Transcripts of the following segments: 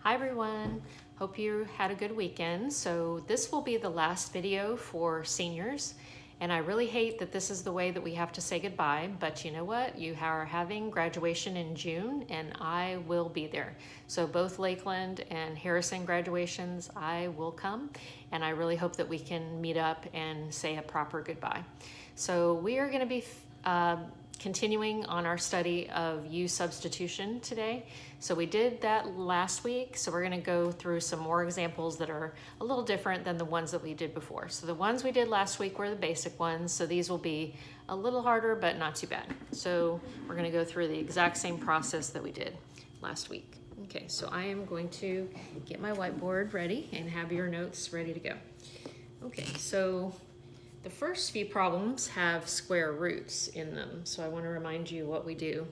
Hi everyone, hope you had a good weekend. So this will be the last video for seniors, and I really hate that this is the way that we have to say goodbye, but you know what? You are having graduation in June and I will be there. So both Lakeland and Harrison graduations, I will come, and I really hope that we can meet up and say a proper goodbye. So we are going to be continuing on our study of U substitution today. So we did that last week, so we're going to go through some more examples that are a little different than the ones that we did before. So the ones we did last week were the basic ones, so these will be a little harder but not too bad. So we're going to go through the exact same process that we did last week. Okay, so I am going to get my whiteboard ready and have your notes ready to go. Okay, so the first few problems have square roots in them, so I want to remind you what we do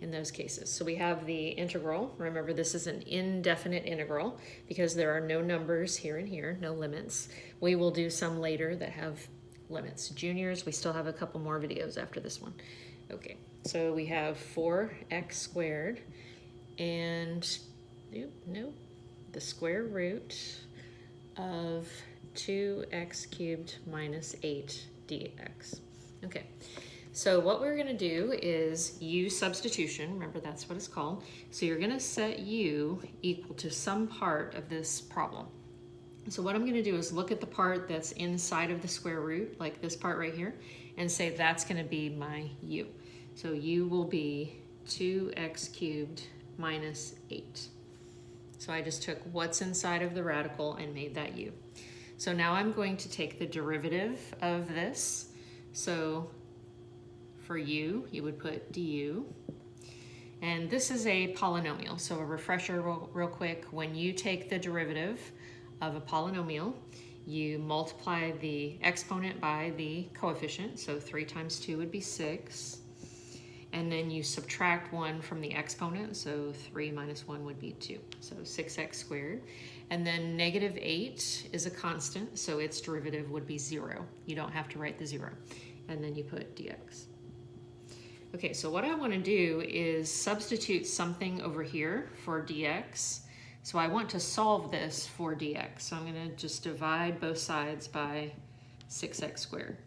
in those cases. So we have the integral. Remember, this is an indefinite integral because there are no numbers here and here, no limits. We will do some later that have limits. Juniors, we still have a couple more videos after this one. Okay, so we have 4x squared and the square root of 2x cubed minus 8 dx. Okay, so what we're going to do is U substitution. Remember, that's what it's called. So you're going to set U equal to some part of this problem. So what I'm going to do is look at the part that's inside of the square root, like this part right here, and say that's going to be my U. So U will be 2x cubed minus 8. So I just took what's inside of the radical and made that U. So now I'm going to take the derivative of this. So for u, you would put du. And this is a polynomial. So a refresher real quick, when you take the derivative of a polynomial, you multiply the exponent by the coefficient. So 3 times 2 would be 6. And then you subtract 1 from the exponent, so 3 minus 1 would be 2, so 6x squared. And then negative 8 is a constant, so its derivative would be 0. You don't have to write the 0. And then you put dx. Okay, so what I want to do is substitute something over here for dx. So I want to solve this for dx. So I'm going to just divide both sides by 6x squared.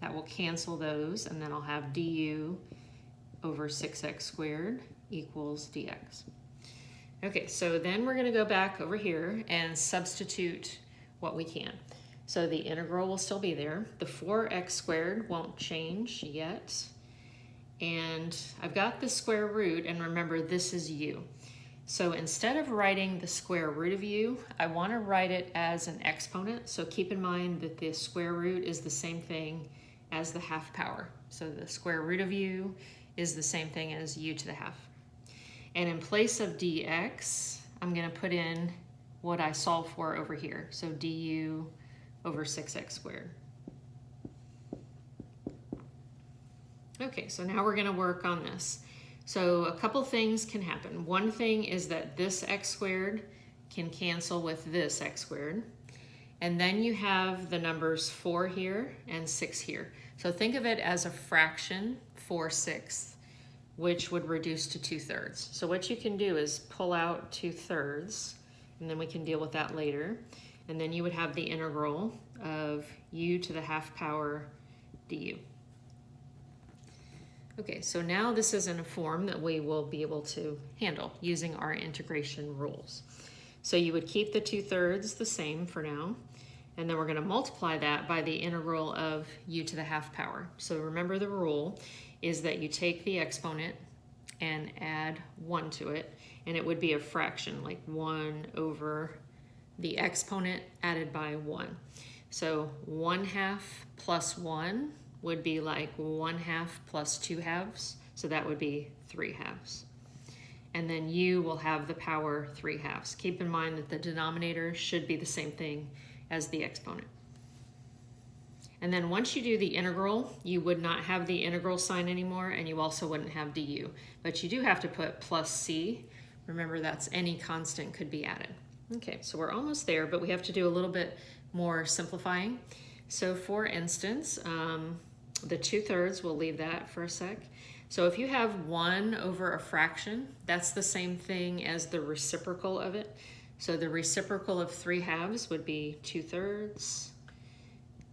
That will cancel those, and then I'll have du over 6x squared equals dx. Okay, so then we're going to go back over here and substitute what we can. So the integral will still be there. The 4x squared won't change yet. And I've got the square root, and remember, this is u. So instead of writing the square root of u, I want to write it as an exponent. So keep in mind that the square root is the same thing as the half power. So the square root of u is the same thing as u to the half. And in place of dx, I'm going to put in what I solved for over here. So du over 6x squared. Okay, so now we're going to work on this. So a couple things can happen. One thing is that this x squared can cancel with this x squared. And then you have the numbers 4 here and 6 here. So think of it as a fraction 4/6, which would reduce to 2/3. So what you can do is pull out 2/3, and then we can deal with that later. And then you would have the integral of u to the half power du. Okay, so now this is in a form that we will be able to handle using our integration rules. So you would keep the 2/3 the same for now, and then we're going to multiply that by the integral of u to the half power. So remember, the rule is that you take the exponent and add 1 to it, and it would be a fraction, like 1 over the exponent added by 1. So 1/2 plus 1 would be like 1/2 plus 2/2, so that would be 3/2. And then u will have the power 3/2. Keep in mind that the denominator should be the same thing as the exponent. And then once you do the integral, you would not have the integral sign anymore, and you also wouldn't have du. But you do have to put plus c. Remember, that's any constant could be added. Okay, so we're almost there, but we have to do a little bit more simplifying. So for instance, the 2/3, we'll leave that for a sec. So if you have 1 over a fraction, that's the same thing as the reciprocal of it. So the reciprocal of 3/2 would be 2/3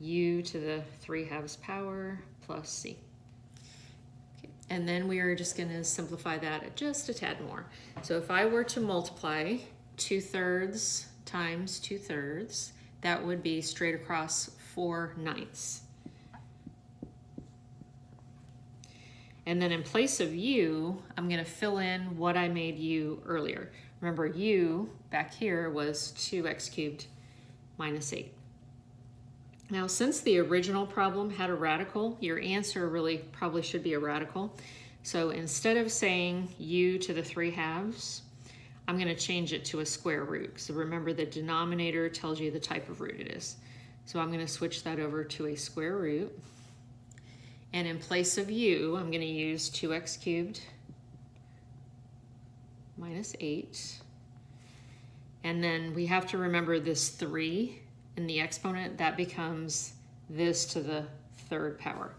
u to the 3/2 power plus c. Okay. And then we are just going to simplify that just a tad more. So if I were to multiply 2/3 times 2/3, that would be straight across 4/9. And then in place of u, I'm going to fill in what I made u earlier. Remember, u back here was 2x cubed minus 8. Now, since the original problem had a radical, your answer really probably should be a radical. So instead of saying u to the 3/2, I'm going to change it to a square root. So remember, the denominator tells you the type of root it is. So I'm going to switch that over to a square root. And in place of u, I'm going to use 2x cubed minus 8. And then we have to remember this 3 in the exponent. That becomes this to the 3rd power.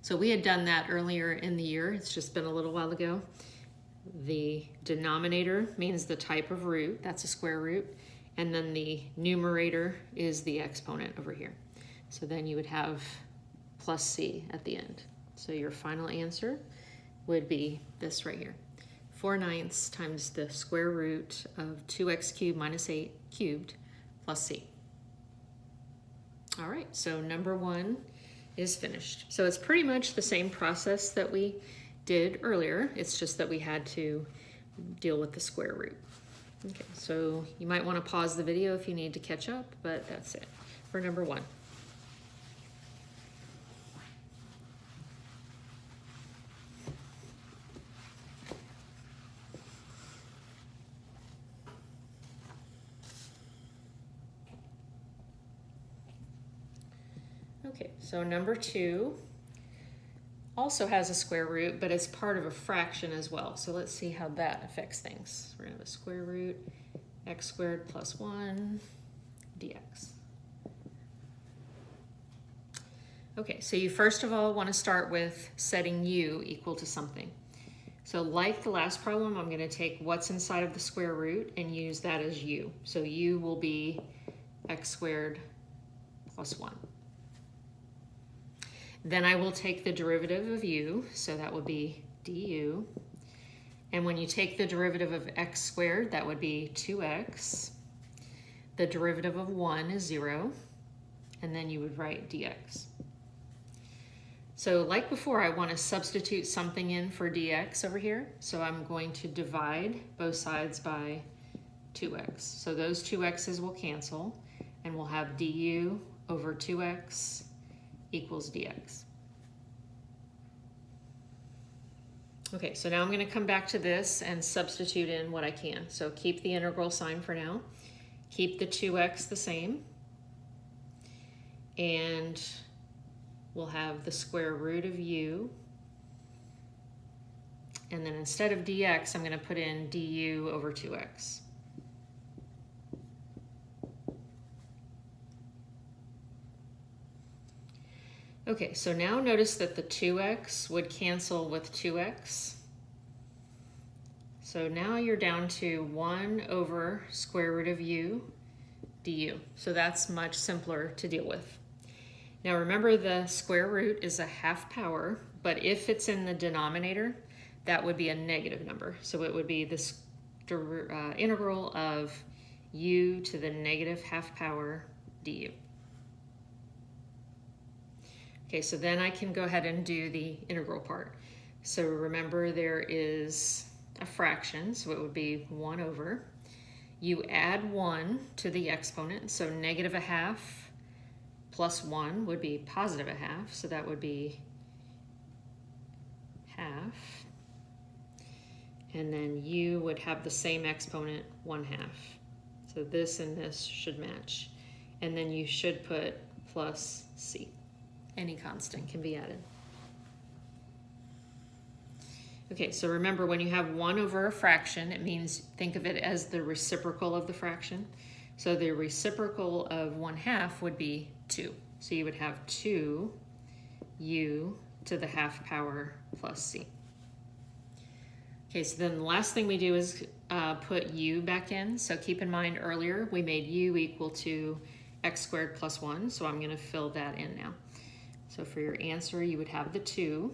So we had done that earlier in the year. It's just been a little while ago. The denominator means the type of root. That's a square root. And then the numerator is the exponent over here. So then you would have plus c at the end. So your final answer would be this right here. 4/9 times the square root of 2x cubed minus 8 cubed plus c. All right, so number 1 is finished. So it's pretty much the same process that we did earlier. It's just that we had to deal with the square root. Okay, so you might want to pause the video if you need to catch up, but that's it for number 1. Okay, so number 2 also has a square root, but it's part of a fraction as well. So let's see how that affects things. We're going to have a square root, x squared plus 1 dx. Okay, so you first of all want to start with setting u equal to something. So like the last problem, I'm going to take what's inside of the square root and use that as u. So u will be x squared plus 1. Then I will take the derivative of u, so that would be du. And when you take the derivative of x squared, that would be 2x. The derivative of 1 is 0, and then you would write dx. So like before, I want to substitute something in for dx over here. So I'm going to divide both sides by 2x. So those 2x's will cancel, and we'll have du over 2x equals dx. Okay, so now I'm going to come back to this and substitute in what I can. So keep the integral sign for now. Keep the 2x the same. And we'll have the square root of u. And then instead of dx, I'm going to put in du over 2x. Okay, so now notice that the 2x would cancel with 2x. So now you're down to 1 over square root of u du. So that's much simpler to deal with. Now remember, the square root is a half power, but if it's in the denominator, that would be a negative number. So it would be this integral of u to the negative half power du. Okay, so then I can go ahead and do the integral part. So remember, there is a fraction, so it would be 1 over. You add 1 to the exponent, so negative a half plus 1 would be positive a half, so that would be half. And then u would have the same exponent, 1/2. So this and this should match. And then you should put plus c. Any constant can be added. Okay, so remember, when you have 1 over a fraction, it means think of it as the reciprocal of the fraction. So the reciprocal of 1/2 would be 2. So you would have 2 u to the half power plus c. Okay, so then the last thing we do is put u back in. So keep in mind earlier we made u equal to x squared plus 1, so I'm going to fill that in now. So for your answer, you would have the 2,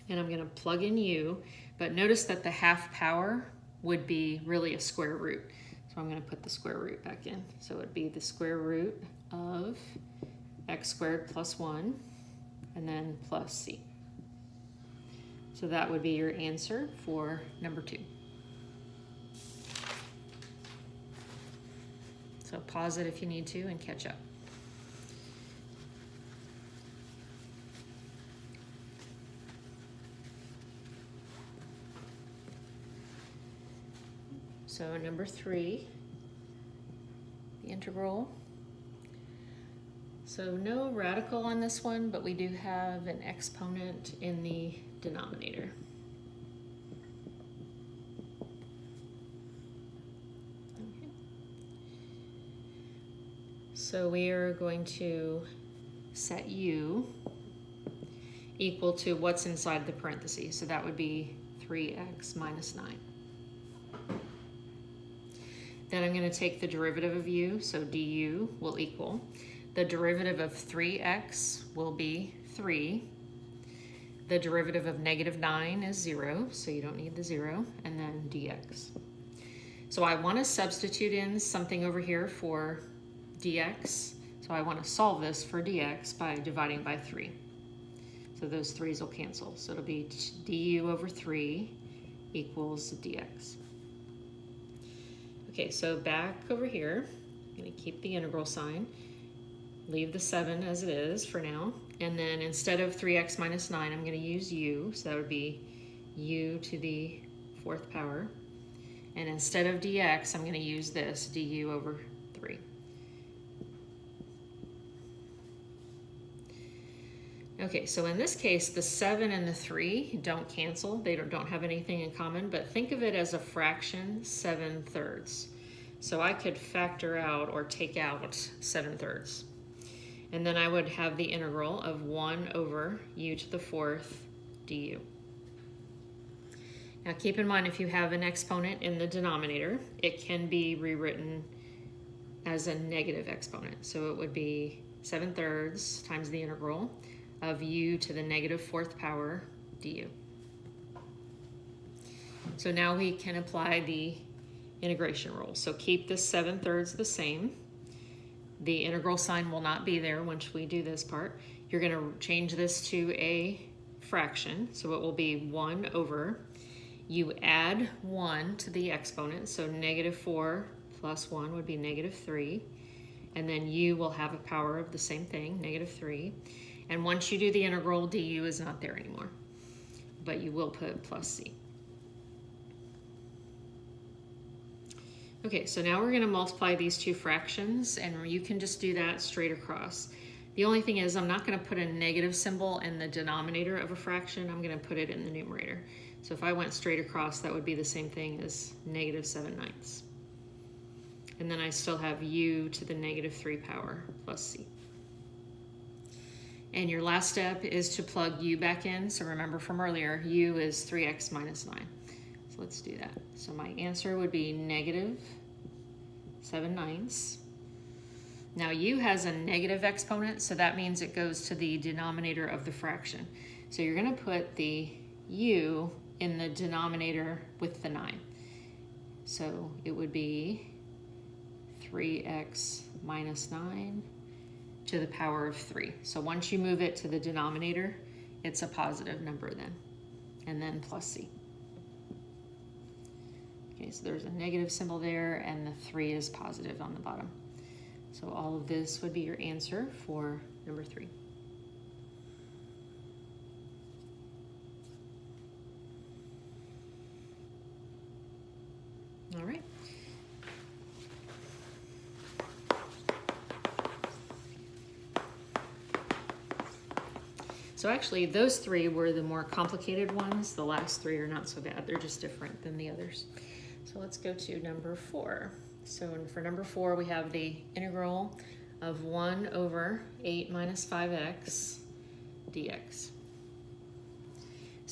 and I'm going to plug in u, but notice that the half power would be really a square root. So I'm going to put the square root back in. So it would be the square root of x squared plus 1, and then plus c. So that would be your answer for number 2. So pause it if you need to and catch up. So number 3, the integral. So no radical on this one, but we do have an exponent in the denominator. Okay. So we are going to set u equal to what's inside the parentheses. So that would be 3x minus 9. Then I'm going to take the derivative of u, so du will equal. The derivative of 3x will be 3. The derivative of negative 9 is 0, so you don't need the 0, and then dx. So I want to substitute in something over here for dx. So I want to solve this for dx by dividing by 3. So those 3's will cancel. So it'll be du over 3 equals dx. Okay, so back over here, I'm going to keep the integral sign, leave the 7 as it is for now, and then instead of 3x minus 9, I'm going to use u, so that would be u to the 4th power, and instead of dx, I'm going to use this, du over 3. Okay, so in this case, the 7 and the 3 don't cancel. They don't have anything in common, but think of it as a fraction 7/3. So I could factor out or take out 7/3. And then I would have the integral of 1 over u to the 4th du. Now keep in mind, if you have an exponent in the denominator, it can be rewritten as a negative exponent. So it would be 7/3 times the integral of u to the negative 4th power du. So now we can apply the integration rule. So keep the 7/3 the same. The integral sign will not be there once we do this part. You're going to change this to a fraction. So it will be 1 over, you add 1 to the exponent. So negative 4 plus 1 would be negative 3. And then u will have a power of the same thing, negative 3. And once you do the integral, du is not there anymore, but you will put plus c. Okay, so now we're going to multiply these two fractions, and you can just do that straight across. The only thing is I'm not going to put a negative symbol in the denominator of a fraction. I'm going to put it in the numerator. So if I went straight across, that would be the same thing as negative 7/9. And then I still have u to the negative 3 power plus c. And your last step is to plug u back in. So remember from earlier, u is 3x minus 9. So let's do that. So my answer would be negative 7/9. Now u has a negative exponent, so that means it goes to the denominator of the fraction. So you're going to put the u in the denominator with the 9. So it would be 3x minus 9 to the power of 3. So once you move it to the denominator, it's a positive number then, and then plus c. Okay, so there's a negative symbol there, and the 3 is positive on the bottom. So all of this would be your answer for number 3. All right. So actually, those 3 were the more complicated ones. The last 3 are not so bad. They're just different than the others. So let's go to number 4. So for number 4, we have the integral of 1 over 8 minus 5x dx.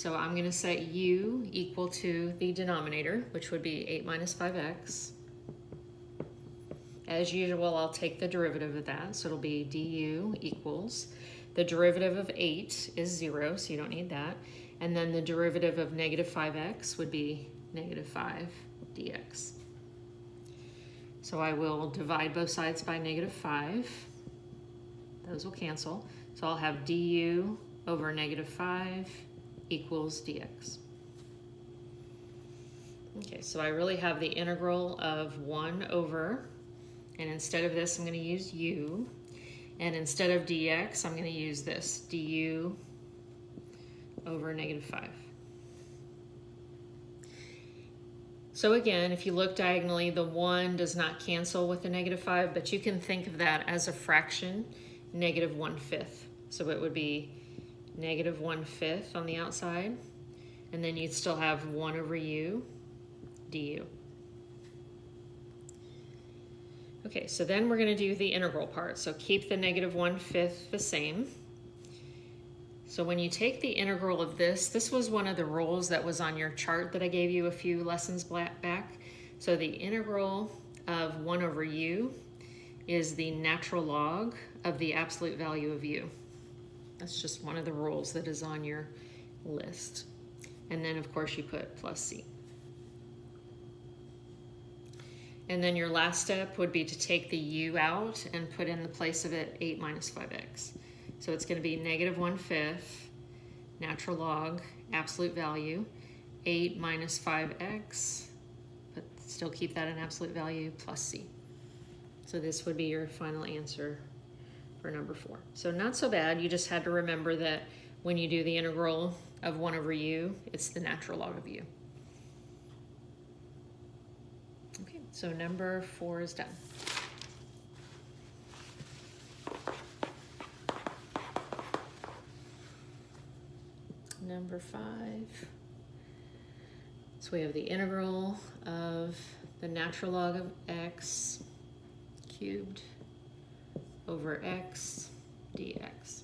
So I'm going to set u equal to the denominator, which would be 8 minus 5x. As usual, I'll take the derivative of that, so it'll be du equals, the derivative of 8 is 0, so you don't need that, and then the derivative of negative 5x would be negative 5 dx. So I will divide both sides by negative 5. Those will cancel. So I'll have du over negative 5 equals dx. Okay, so I really have the integral of 1 over, and instead of this I'm going to use u, and instead of dx I'm going to use this, du over negative 5. So again, if you look diagonally, the 1 does not cancel with the negative 5, but you can think of that as a fraction, negative 1/5. So it would be negative 1/5 on the outside, and then you'd still have 1 over u du. Okay, so then we're going to do the integral part. So keep the negative 1/5 the same. So when you take the integral of this was one of the rules that was on your chart that I gave you a few lessons back. So the integral of 1 over u is the natural log of the absolute value of u. That's just one of the rules that is on your list. And then of course you put plus c. And then your last step would be to take the u out and put in the place of it 8 minus 5x. So it's going to be negative 1/5 natural log absolute value 8 minus 5x, but still keep that in absolute value, plus c. So this would be your final answer for number 4. So not so bad. You just had to remember that when you do the integral of 1 over u, it's the natural log of u. Okay, so number 4 is done. Number 5. So we have the integral of the natural log of x cubed over x dx.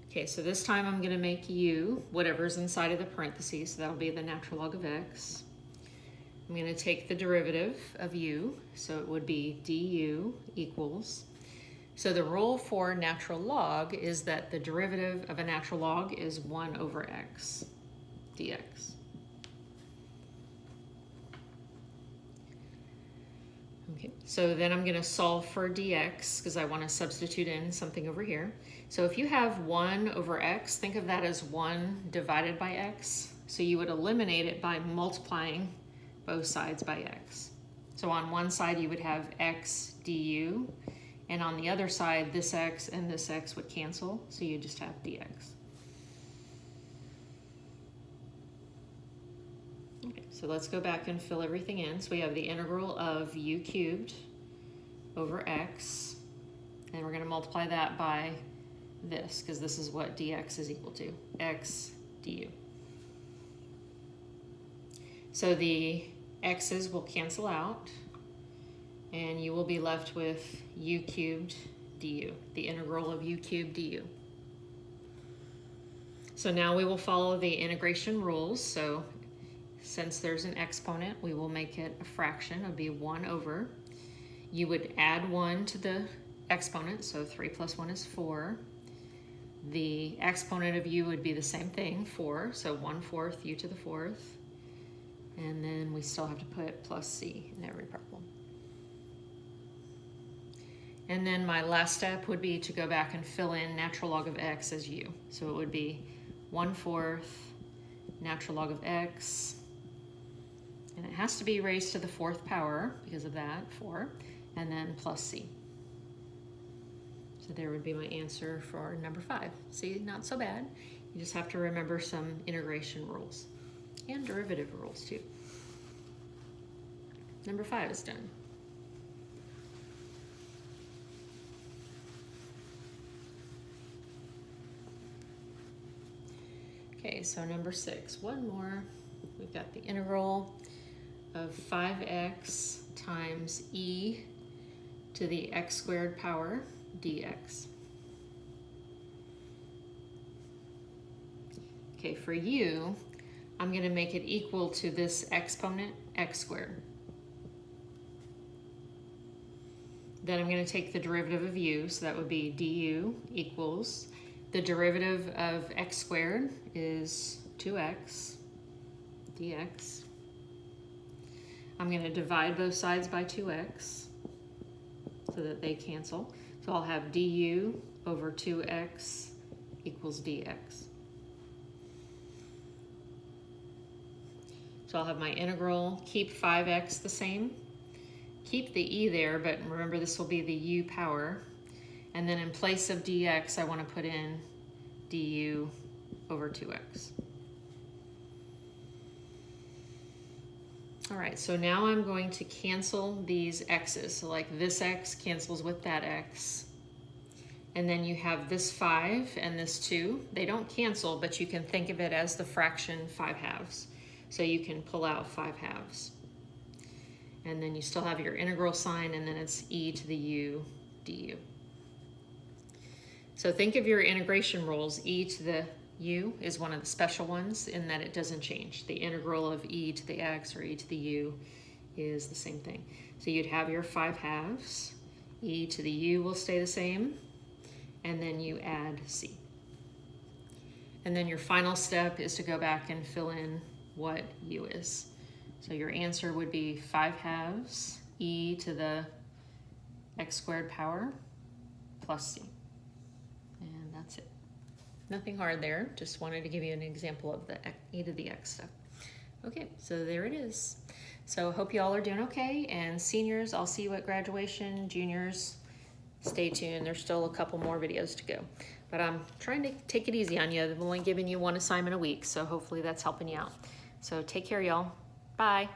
Okay, so this time I'm going to make u whatever's inside of the parentheses, so that'll be the natural log of x. I'm going to take the derivative of u, so it would be du equals. So the rule for natural log is that the derivative of a natural log is 1 over x dx. Okay, so then I'm going to solve for dx because I want to substitute in something over here. So if you have 1 over x, think of that as 1 divided by x. So you would eliminate it by multiplying both sides by x. So on one side you would have x du, and on the other side this x and this x would cancel, so you just have dx. Okay, so let's go back and fill everything in. So we have the integral of u cubed over x, and we're going to multiply that by this, because this is what dx is equal to, x du. So the x's will cancel out, and you will be left with u cubed du, the integral of u cubed du. So now we will follow the integration rules. So since there's an exponent, we will make it a fraction. It would be 1 over. You would add 1 to the exponent, so 3 plus 1 is 4. The exponent of u would be the same thing, 4, so 1/4 u to the 4th. And then we still have to put plus c in every problem. And then my last step would be to go back and fill in natural log of x as u. So it would be 1/4 natural log of x, and it has to be raised to the 4th power because of that, 4, and then plus c. So there would be my answer for number 5. See, not so bad. You just have to remember some integration rules and derivative rules too. Number 5 is done. Okay, so number 6, one more. We've got the integral of 5x times e to the x squared power dx. Okay, for u, I'm going to make it equal to this exponent, x squared. Then I'm going to take the derivative of u, so that would be du equals, the derivative of x squared is 2x dx. I'm going to divide both sides by 2x so that they cancel. So I'll have du over 2x equals dx. So I'll have my integral, keep 5x the same. Keep the e there, but remember this will be the u power. And then in place of dx, I want to put in du over 2x. All right, so now I'm going to cancel these x's. So like this x cancels with that x. And then you have this 5 and this 2. They don't cancel, but you can think of it as the fraction 5/2. So you can pull out 5/2. And then you still have your integral sign, and then it's e to the u du. So think of your integration rules. E to the u is one of the special ones in that it doesn't change. The integral of e to the x or e to the u is the same thing. So you'd have your 5/2. E to the u will stay the same, and then you add c. And then your final step is to go back and fill in what u is. So your answer would be 5/2 e to the x squared power plus c. And that's it. Nothing hard there. Just wanted to give you an example of the e to the x stuff. Okay, so there it is. So hope you all are doing okay. And seniors, I'll see you at graduation. Juniors, stay tuned. There's still a couple more videos to go. But I'm trying to take it easy on you. I'm only giving you one assignment a week, so hopefully that's helping you out. So take care, y'all. Bye.